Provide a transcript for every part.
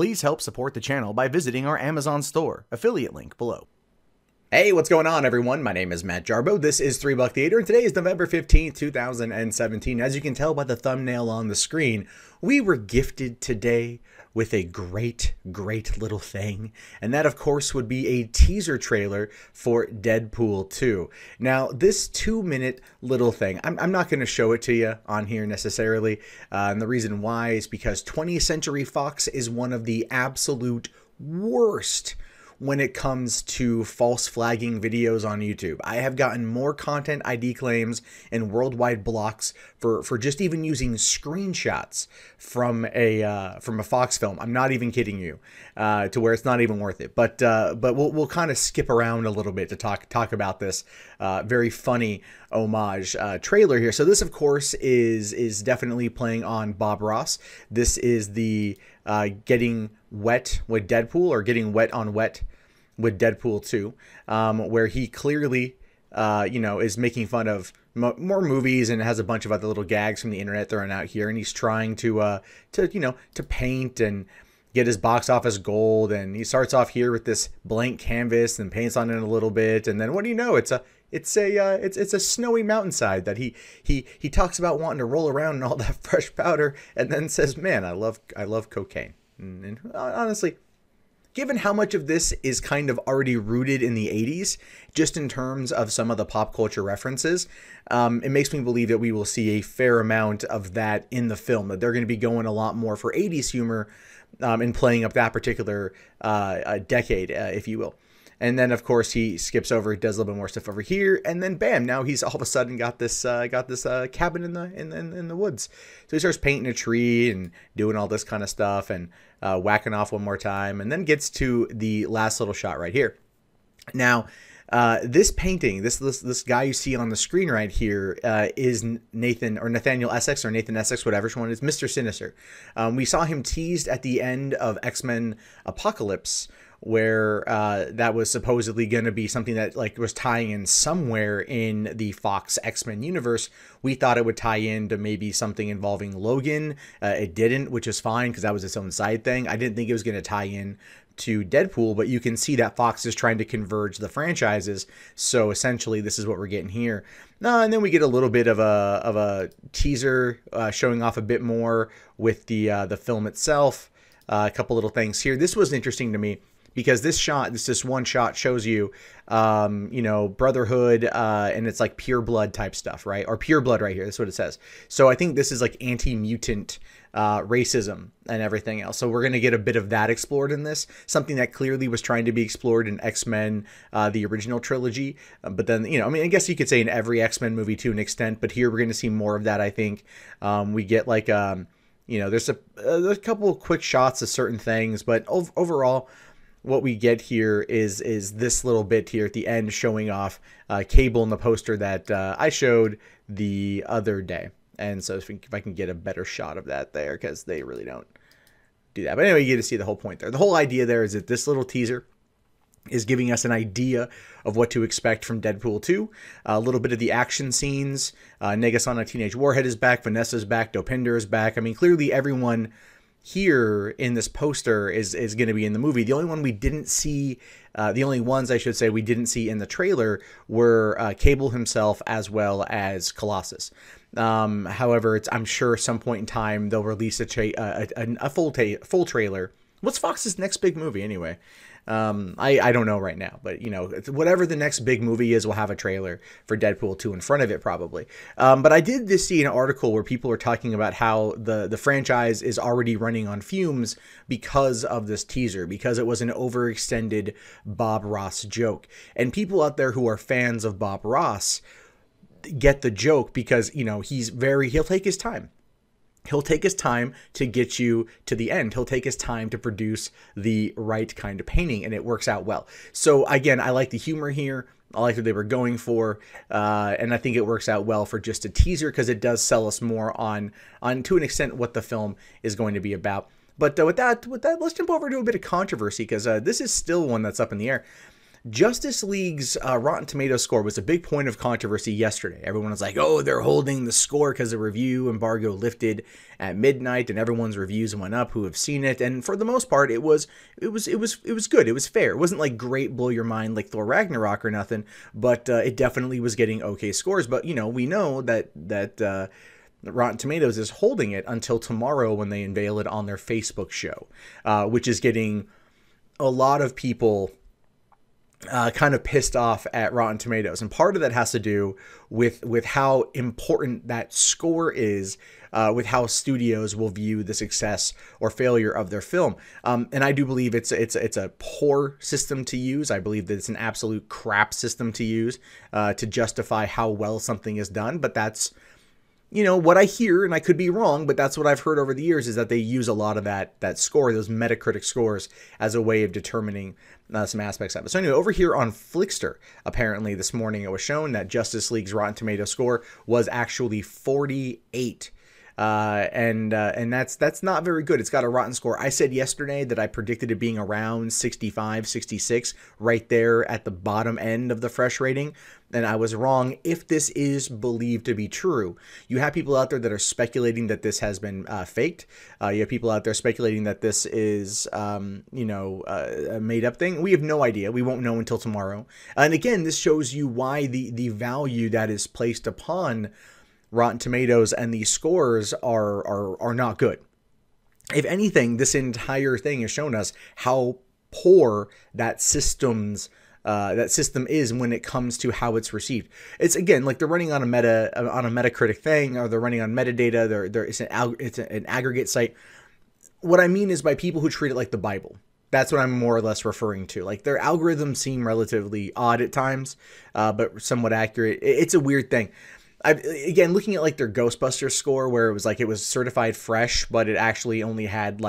Please help support the channel by visiting our Amazon store, affiliate link below. Hey, what's going on, everyone? My name is Matt Jarbo. This is $3 Theater, and today is November 15th, 2017. As you can tell by the thumbnail on the screen, we were gifted today with a great little thing, and that, of course, would be a teaser trailer for Deadpool 2. Now, this 2-minute little thing, I'm not going to show it to you on here necessarily, and the reason why is because 20th Century Fox is one of the absolute worst when it comes to false flagging videos on YouTube. I have gotten more content ID claims and worldwide blocks for just even using screenshots from a Fox film. I'm not even kidding you, to where it's not even worth it. But we'll kind of skip around a little bit to talk about this very funny homage trailer here. So this, of course, is definitely playing on Bob Ross. This is the Getting Wet with Deadpool, or Getting Wet on Wet with Deadpool 2, where he clearly, is making fun of more movies and has a bunch of other little gags from the internet thrown out here, and he's trying to paint and get his box office gold, and he starts off here with this blank canvas and paints on it a little bit, and then what do you know, it's a snowy mountainside that he talks about wanting to roll around in all that fresh powder, and then says, "Man, I love cocaine." And honestly, given how much of this is kind of already rooted in the 80s, just in terms of some of the pop culture references, it makes me believe that we will see a fair amount of that in the film, that they're going to be going a lot more for 80s humor and playing up that particular decade, if you will. And then, of course, he skips over, does a little bit more stuff over here, and then bam! Now he's all of a sudden got this cabin in the woods. So he starts painting a tree and doing all this kind of stuff and whacking off one more time, and then gets to the last little shot right here. Now, this painting, this guy you see on the screen right here is Nathaniel Essex, or Nathan Essex, whatever one is, Mr. Sinister. We saw him teased at the end of X-Men Apocalypse, where that was supposedly going to be something that was tying in somewhere in the Fox X-Men universe. We thought it would tie in to maybe something involving Logan. It didn't, which is fine because that was its own side thing. I didn't think it was going to tie in to Deadpool, but you can see that Fox is trying to converge the franchises. So essentially, this is what we're getting here. And then we get a little bit of a teaser showing off a bit more with the film itself. A couple little things here. This was interesting to me, because this one shot shows you, brotherhood, and it's like pure blood type stuff, right? Or pure blood right here. That's what it says. So I think this is like anti-mutant racism and everything else. So we're going to get a bit of that explored in this. Something that clearly was trying to be explored in X-Men, the original trilogy. But then, I guess you could say in every X-Men movie to an extent. But here we're going to see more of that, I think. We get like, there's a couple of quick shots of certain things. But overall, what we get here is this little bit here at the end showing off Cable in the poster that I showed the other day. And so if I can get a better shot of that there, because they really don't do that. But anyway, you get to see the whole point there. The whole idea there is that this little teaser is giving us an idea of what to expect from Deadpool 2. A little bit of the action scenes. Negasonic Teenage Warhead is back. Vanessa's back. Dopinder is back. I mean, clearly everyone here in this poster is going to be in the movie. The only one we didn't see, the only ones I should say we didn't see in the trailer were Cable himself as well as Colossus. However, I'm sure at some point in time they'll release a full trailer. What's Fox's next big movie anyway? I don't know right now, but whatever the next big movie is, we'll have a trailer for Deadpool 2 in front of it probably. But I did see an article where people are talking about how the franchise is already running on fumes because of this teaser, because it was an overextended Bob Ross joke. And people out there who are fans of Bob Ross get the joke because, he'll take his time. He'll take his time to get you to the end. He'll take his time to produce the right kind of painting, and it works out well. So again, I like the humor here. I like what they were going for, and I think it works out well for just a teaser because it does sell us more on to an extent what the film is going to be about. But with that, let's jump over to a bit of controversy because this is still one that's up in the air. Justice League's Rotten Tomatoes score was a big point of controversy yesterday. Everyone was like, "Oh, they're holding the score because the review embargo lifted at midnight, and everyone's reviews went up who have seen it." And for the most part, it was good. It was fair. It wasn't like great, blow your mind like Thor Ragnarok or nothing, but it definitely was getting okay scores. But we know that Rotten Tomatoes is holding it until tomorrow when they unveil it on their Facebook show, which is getting a lot of people kind of pissed off at Rotten Tomatoes. And part of that has to do with how important that score is, with how studios will view the success or failure of their film. And I do believe it's a poor system to use. I believe that it's an absolute crap system to use to justify how well something is done. But that's, what I hear, and I could be wrong, but that's what I've heard over the years, is that they use a lot of that score, those Metacritic scores, as a way of determining some aspects of it. So anyway, over here on Flickster, apparently this morning it was shown that Justice League's Rotten Tomatoes score was actually 48. And that's not very good. It's got a rotten score. I said yesterday that I predicted it being around 65, 66, right there at the bottom end of the fresh rating. And I was wrong if this is believed to be true. You have people out there that are speculating that this has been faked. You have people out there speculating that this is, a made up thing. We have no idea. We won't know until tomorrow. And again, this shows you why the value that is placed upon Rotten Tomatoes and these scores are not good. If anything, this entire thing has shown us how poor that system is when it comes to how it's received. It's, again, like they're running on a Metacritic thing, or they're running on metadata. It's an aggregate site. What I mean is by people who treat it like the Bible. That's what I'm more or less referring to. Like, their algorithms seem relatively odd at times, but somewhat accurate. It's a weird thing. Again, looking at like their Ghostbusters score, where it was certified fresh, but it actually only had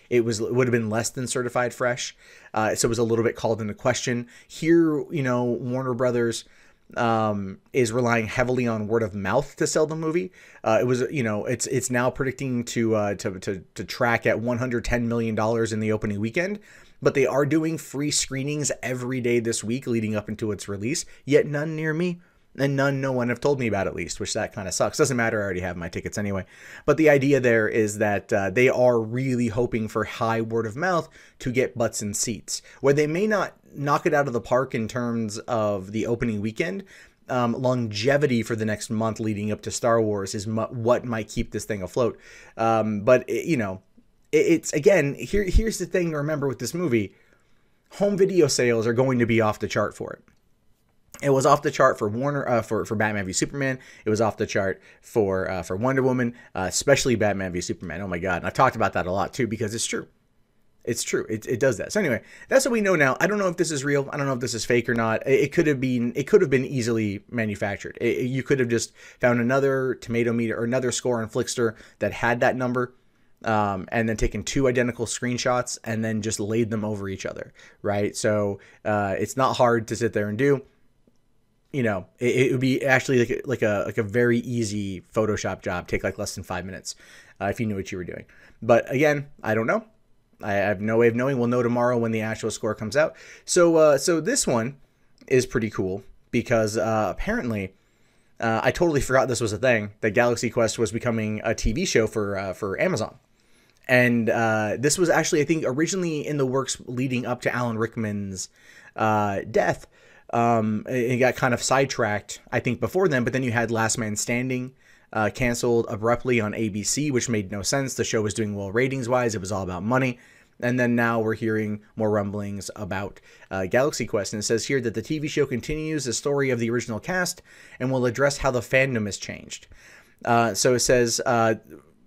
it would have been less than certified fresh, so it was a little bit called into question. Here, Warner Brothers is relying heavily on word of mouth to sell the movie. It's now predicting to track at $110 million in the opening weekend. But they are doing free screenings every day this week leading up into its release, yet none near me. And no one have told me about, at least, which that kind of sucks. Doesn't matter, I already have my tickets anyway. But the idea there is that they are really hoping for high word of mouth to get butts in seats. Where they may not knock it out of the park in terms of the opening weekend, longevity for the next month leading up to Star Wars is what might keep this thing afloat. But it's again, here's the thing to remember with this movie. Home video sales are going to be off the chart for it. It was off the chart for Warner, for Batman v Superman. It was off the chart for Wonder Woman, especially Batman v Superman. Oh my God! And I've talked about that a lot too, because it's true. It's true. It does that. So anyway, that's what we know now. I don't know if this is real. I don't know if this is fake or not. It could have been easily manufactured. You could have just found another tomato meter or another score on Flickster that had that number, and then taken two identical screenshots and then just laid them over each other, right? So it's not hard to sit there and do. It would be actually like a very easy Photoshop job, take like less than 5 minutes if you knew what you were doing. But again, I don't know. I have no way of knowing. We'll know tomorrow when the actual score comes out. So this one is pretty cool because apparently I totally forgot this was a thing, that Galaxy Quest was becoming a TV show for Amazon. And this was actually, I think, originally in the works leading up to Alan Rickman's death. It got kind of sidetracked, I think, before then, but then you had Last Man Standing canceled abruptly on ABC, which made no sense. The show was doing well ratings-wise. It was all about money. And then now we're hearing more rumblings about Galaxy Quest. And it says here that the TV show continues the story of the original cast and will address how the fandom has changed. So it says...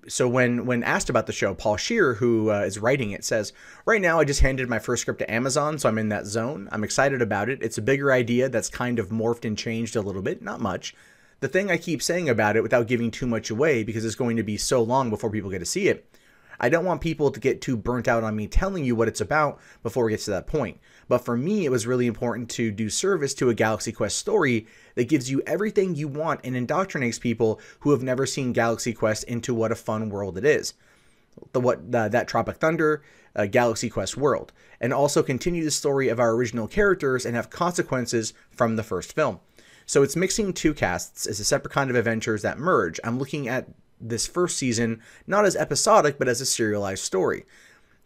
So when asked about the show, Paul Scheer, who is writing it, says, "Right now I just handed my first script to Amazon, so I'm in that zone. I'm excited about it. It's a bigger idea that's kind of morphed and changed a little bit, not much. The thing I keep saying about it without giving too much away, because it's going to be so long before people get to see it, I don't want people to get too burnt out on me telling you what it's about before it gets to that point. But for me, it was really important to do service to a Galaxy Quest story that gives you everything you want and indoctrinates people who have never seen Galaxy Quest into what a fun world it is. that Tropic Thunder Galaxy Quest world, and also continue the story of our original characters and have consequences from the first film. So it's mixing two casts as a separate kind of adventures that merge. I'm looking at this first season not as episodic, but as a serialized story.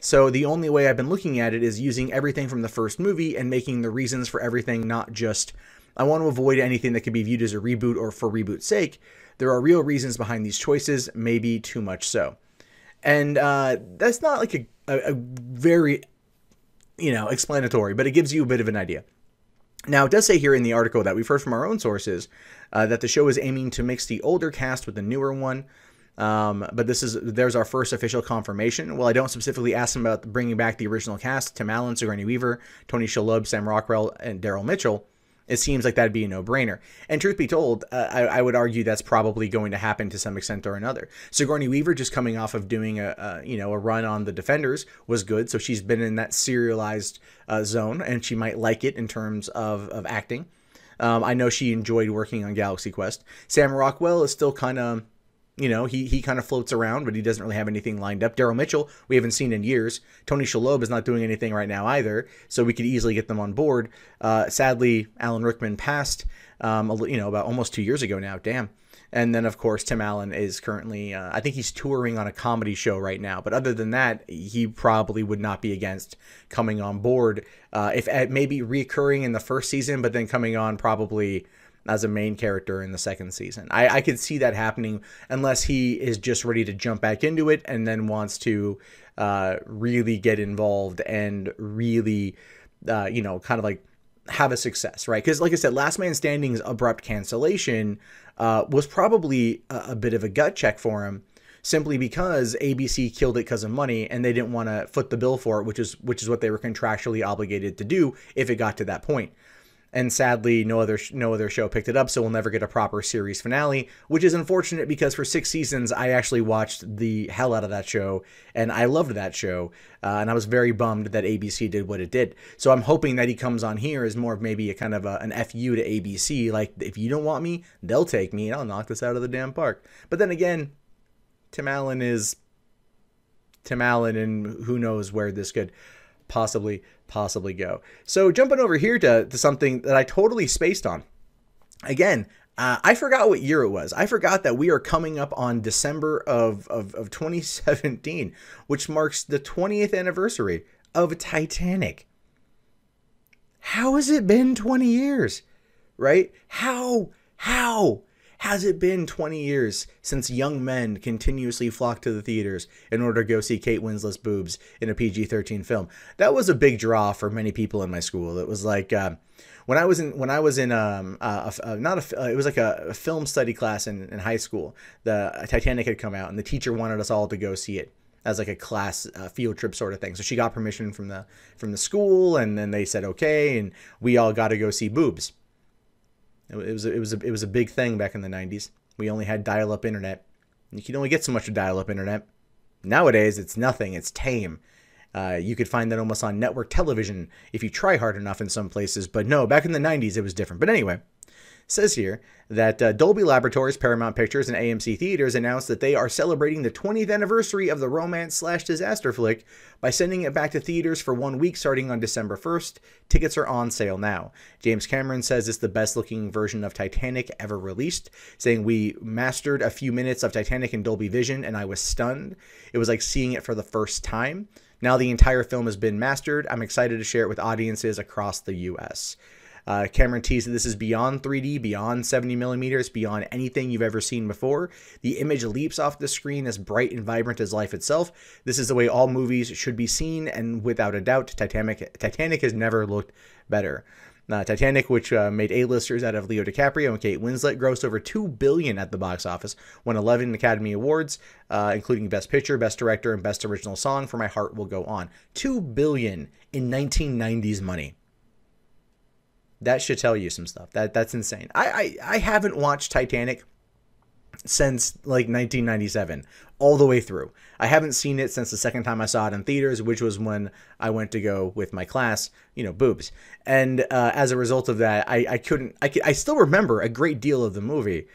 So the only way I've been looking at it is using everything from the first movie and making the reasons for everything not just, I want to avoid anything that could be viewed as a reboot or for reboot's sake. There are real reasons behind these choices, maybe too much so. And that's not like a very, explanatory, but it gives you a bit of an idea. Now, it does say here in the article that we've heard from our own sources that the show is aiming to mix the older cast with the newer one. But there's our first official confirmation. While I don't specifically ask them about bringing back the original cast, Tim Allen, Sigourney Weaver, Tony Shalhoub, Sam Rockwell, and Daryl Mitchell, it seems like that'd be a no-brainer. And truth be told, I would argue that's probably going to happen to some extent or another. Sigourney Weaver, just coming off of doing a run on The Defenders, was good. So she's been in that serialized zone, and she might like it in terms of acting. I know she enjoyed working on Galaxy Quest. Sam Rockwell is still kind of, he kind of floats around, but he doesn't really have anything lined up. Daryl Mitchell, we haven't seen in years. Tony Shalhoub is not doing anything right now either, so we could easily get them on board. Sadly, Alan Rickman passed, about almost 2 years ago now. Damn. And then, of course, Tim Allen is currently, I think he's touring on a comedy show right now. But other than that, he probably would not be against coming on board, if maybe reoccurring in the first season, but then coming on probably as a main character in the second season. I could see that happening unless he is just ready to jump back into it and then wants to really get involved and really, kind of like have a success, right? Because like I said, Last Man Standing's abrupt cancellation was probably a bit of a gut check for him, simply because ABC killed it because of money and they didn't want to foot the bill for it, which is what they were contractually obligated to do if it got to that point. And sadly, no other show picked it up, so we'll never get a proper series finale, which is unfortunate because for 6 seasons, I actually watched the hell out of that show, and I loved that show, and I was very bummed that ABC did what it did. So I'm hoping that he comes on here as more of maybe a kind of an FU to ABC, like, if you don't want me, they'll take me, and I'll knock this out of the damn park. But then again, Tim Allen is Tim Allen, and who knows where this could possibly go. So jumping over here to something that I totally spaced on. Again, I forgot what year it was. I forgot that we are coming up on December of 2017, which marks the 20th anniversary of Titanic. How has it been 20 years? Right? How has it been 20 years since young men continuously flocked to the theaters in order to go see Kate Winslet's boobs in a PG-13 film? That was a big draw for many people in my school. It was like when I was in it was like a film study class in high school. The Titanic had come out, and the teacher wanted us all to go see it as like a class field trip sort of thing. So she got permission from the school, and then they said okay, and we all got to go see boobs. It was a big thing back in the 90s. We only had dial-up internet. You could only get so much of dial-up internet. Nowadays, it's nothing. It's tame. You could find that almost on network television if you try hard enough in some places. But no, back in the 90s, it was different. But anyway, it says here that Dolby Laboratories, Paramount Pictures, and AMC Theaters announced that they are celebrating the 20th anniversary of the romance/disaster flick by sending it back to theaters for 1 week starting on December 1st. Tickets are on sale now. James Cameron says it's the best looking version of Titanic ever released, saying, "We mastered a few minutes of Titanic in Dolby Vision and I was stunned. It was like seeing it for the first time. Now the entire film has been mastered. I'm excited to share it with audiences across the US." Cameron teased that this is beyond 3D, beyond 70 millimeters, beyond anything you've ever seen before. The image leaps off the screen as bright and vibrant as life itself. This is the way all movies should be seen, and without a doubt, Titanic has never looked better. Titanic, which made A-listers out of Leo DiCaprio and Kate Winslet, grossed over $2 billion at the box office, won 11 Academy Awards, including Best Picture, Best Director, and Best Original Song for My Heart Will Go On. $2 billion in 1990s money. That should tell you some stuff. That's insane. I haven't watched Titanic since like 1997, all the way through. I haven't seen it since the second time I saw it in theaters, which was when I went to go with my class, boobs. And as a result of that, I still remember a great deal of the movie.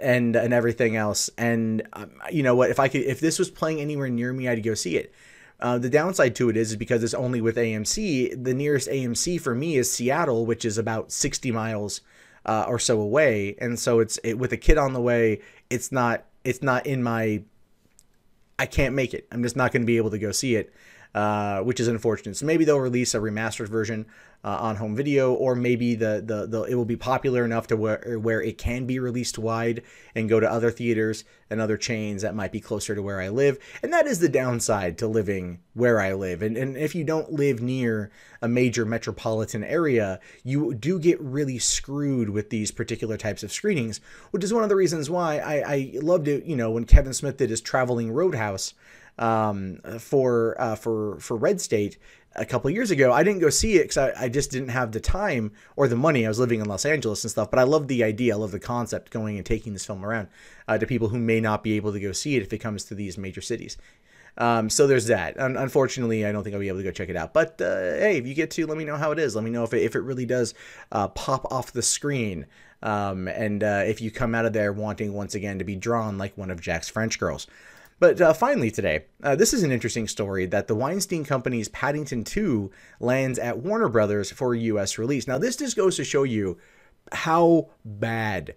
and everything else. And you know what? If this was playing anywhere near me, I'd go see it. The downside to it is because it's only with AMC. The nearest AMC for me is Seattle, which is about 60 miles or so away. And so with a kid on the way, it's not in my, I can't make it. I'm just not going to be able to go see it, which is unfortunate. So maybe they'll release a remastered version on home video, or maybe it will be popular enough to where it can be released wide and go to other theaters and other chains that might be closer to where I live. And that is the downside to living where I live. And if you don't live near a major metropolitan area, you do get really screwed with these particular types of screenings, which is one of the reasons why I loved it, you know, when Kevin Smith did his Traveling Roadhouse for Red State a couple years ago. I didn't go see it because I just didn't have the time or the money. I was living in Los Angeles and stuff, but I love the idea. I love the concept going and taking this film around to people who may not be able to go see it if it comes to these major cities. So there's that. Unfortunately, I don't think I'll be able to go check it out. But hey, if you get to, let me know how it is. Let me know if it really does pop off the screen. And if you come out of there wanting once again to be drawn like one of Jack's French girls. But finally today, this is an interesting story that the Weinstein Company's Paddington 2 lands at Warner Brothers for a U.S. release. Now, this just goes to show you how bad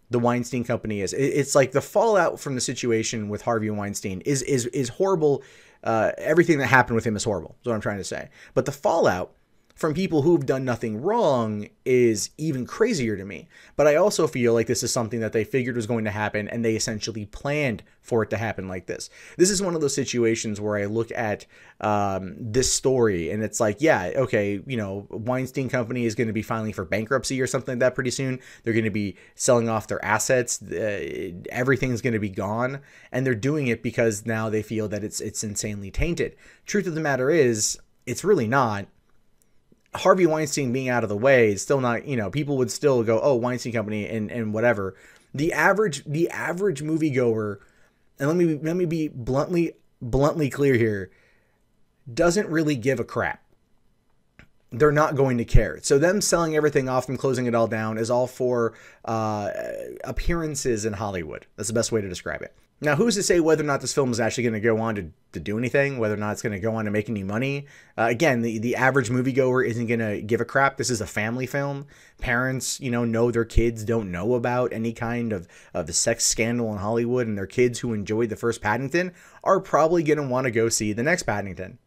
the Weinstein Company is. It's like the fallout from the situation with Harvey Weinstein is horrible. Everything that happened with him is horrible, is what I'm trying to say. But the fallout from people who've done nothing wrong is even crazier to me. But I also feel like this is something that they figured was going to happen, and they essentially planned for it to happen like this. This is one of those situations where I look at this story and it's like, yeah, okay, you know, Weinstein Company is going to be filing for bankruptcy or something like that pretty soon. They're going to be selling off their assets. Everything's going to be gone, and they're doing it because now they feel that it's insanely tainted. Truth of the matter is, it's really not. Harvey Weinstein being out of the way is still not, you know, people would still go, oh, Weinstein Company and whatever. The average moviegoer, and let me be bluntly clear here, doesn't really give a crap. They're not going to care. So them selling everything off and closing it all down is all for appearances in Hollywood. That's the best way to describe it. Now, who's to say whether or not this film is actually going to go on to do anything, whether or not it's going to go on to make any money? Again, the average moviegoer isn't going to give a crap. This is a family film. Parents, you know their kids don't know about any kind of the sex scandal in Hollywood, and their kids who enjoyed the first Paddington are probably going to want to go see the next Paddington.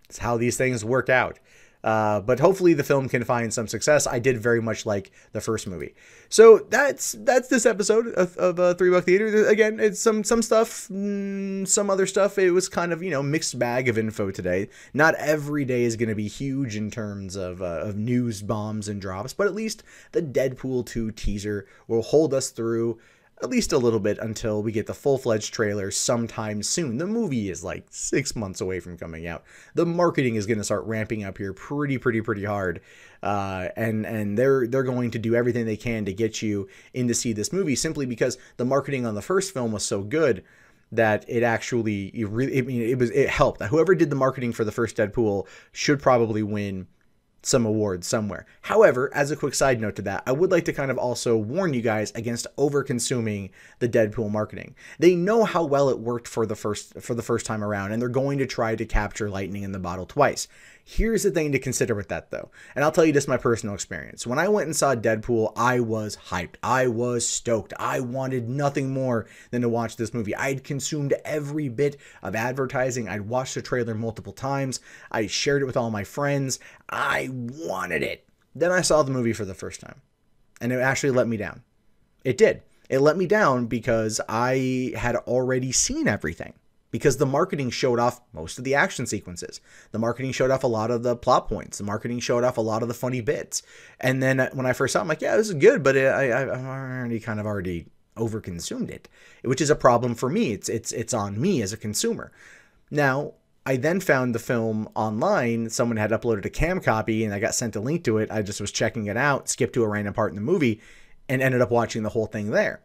It's how these things work out. But hopefully the film can find some success. I did very much like the first movie. So that's this episode of $3 Theater. Again, it's some stuff, some other stuff. It was kind of, you know, mixed bag of info today. Not every day is going to be huge in terms of news bombs and drops, but at least the Deadpool 2 teaser will hold us through at least a little bit until we get the full-fledged trailer sometime soon. The movie is like 6 months away from coming out. The marketing is going to start ramping up here pretty hard. And they're going to do everything they can to get you in to see this movie, simply because the marketing on the first film was so good that it actually, it helped. Whoever did the marketing for the first Deadpool should probably win some awards somewhere. However, as a quick side note to that, I would like to kind of also warn you guys against over-consuming the Deadpool marketing. They know how well it worked for the first time around, and they're going to try to capture lightning in the bottle twice. Here's the thing to consider with that, though, and I'll tell you this, my personal experience. When I went and saw Deadpool, I was hyped. I was stoked. I wanted nothing more than to watch this movie. I'd consumed every bit of advertising. I'd watched the trailer multiple times. I shared it with all my friends. I wanted it. Then I saw the movie for the first time, and it actually let me down. It did. It let me down because I had already seen everything. Because the marketing showed off most of the action sequences. The marketing showed off a lot of the plot points. The marketing showed off a lot of the funny bits. And then when I first saw it, I'm like, yeah, this is good, but I've already overconsumed it, which is a problem for me. It's on me as a consumer. Now, I then found the film online. Someone had uploaded a cam copy, and I got sent a link to it. I just was checking it out, skipped to a random part in the movie, and ended up watching the whole thing there.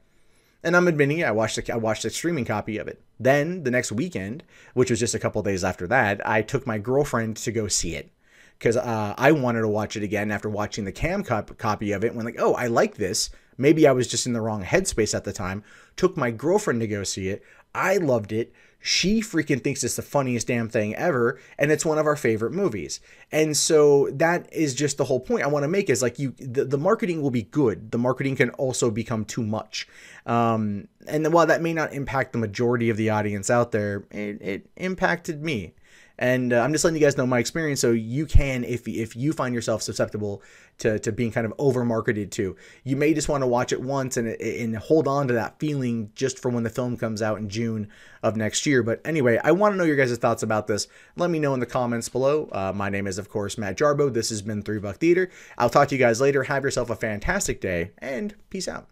And I'm admitting, I watched a streaming copy of it. Then the next weekend, which was just a couple days after that, I took my girlfriend to go see it because I wanted to watch it again after watching the cam copy of it. When like, oh, I like this. Maybe I was just in the wrong headspace at the time. Took my girlfriend to go see it. I loved it. She freaking thinks it's the funniest damn thing ever, and it's one of our favorite movies. And so that is just the whole point I want to make, is like, the marketing will be good. The marketing can also become too much. And while that may not impact the majority of the audience out there, it impacted me. And I'm just letting you guys know my experience, so you can, if you find yourself susceptible to being kind of over marketed to, you may just want to watch it once and hold on to that feeling just for when the film comes out in June of next year. But anyway, I want to know your guys' thoughts about this. Let me know in the comments below. My name is, of course, Matt Jarbo. This has been $3 Theater. I'll talk to you guys later. Have yourself a fantastic day, and peace out.